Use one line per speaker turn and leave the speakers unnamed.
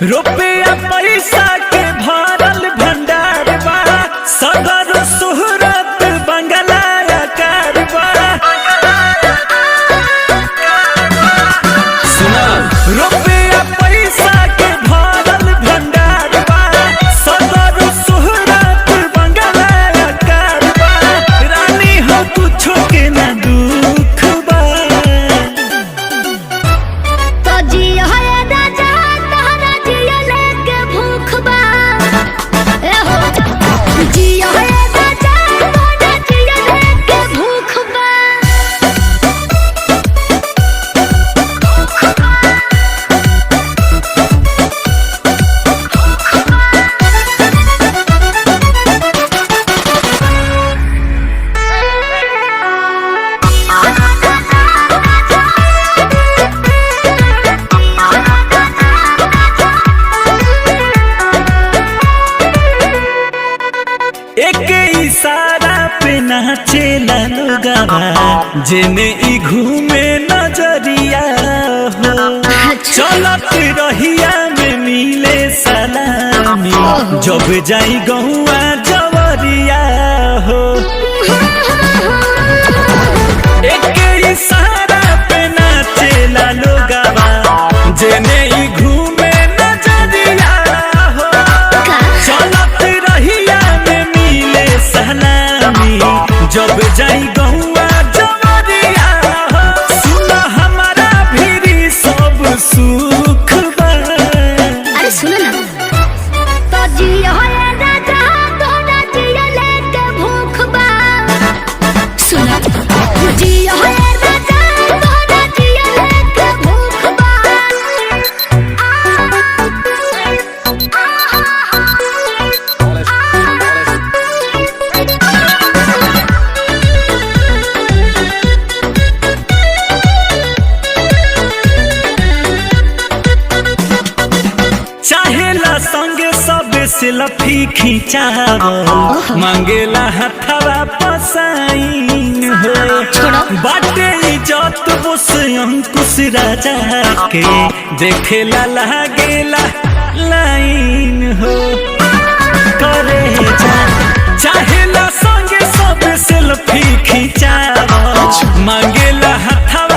रुपया पैसा के भरल भंडार बा, सगर सुहरत बंगला आकार बा। सुना, रुपया पैसा के भरल भंडार बा, सगर सुहरत बंगला आकार बा। रानी हो कुछो के ना दुख बा।
तो जिया है राजा तहरा जिया लेके भूख बा। ए हो जिया है राजा तहरा जिया लेके भूख बा।
एक इशारा पे नाचेला लोगवा, जेने ई घूमे नजरिया हो। चलत रहिया में मिले सलामी, जब जाई गहुआ जवरिया हो। एक इशारा पे नाचेला लोगवा, जेने ई घूमे नजरिया हो। चलत रहिया में मिले सलामी, जब जाई गहुआ जवरिया हो। सुन हमारा भी सब सुख बा।
अरे सुनो ना, तो जिया है राजा तोरा जिया लेके भूख बा। सुनो, जिया है राजा तोरा जिया लेके भूख बा।
चाहेला संगे सब सेल्फी खिंचावल, मांगेला हथवा पसाइन हो। बाटे इज्जत बोस अंकुश राजा के, देखेला लागेला लाइन हो। करे जा चाहेला संगे सब सेल्फी खिंचावल, मांगेला हथवा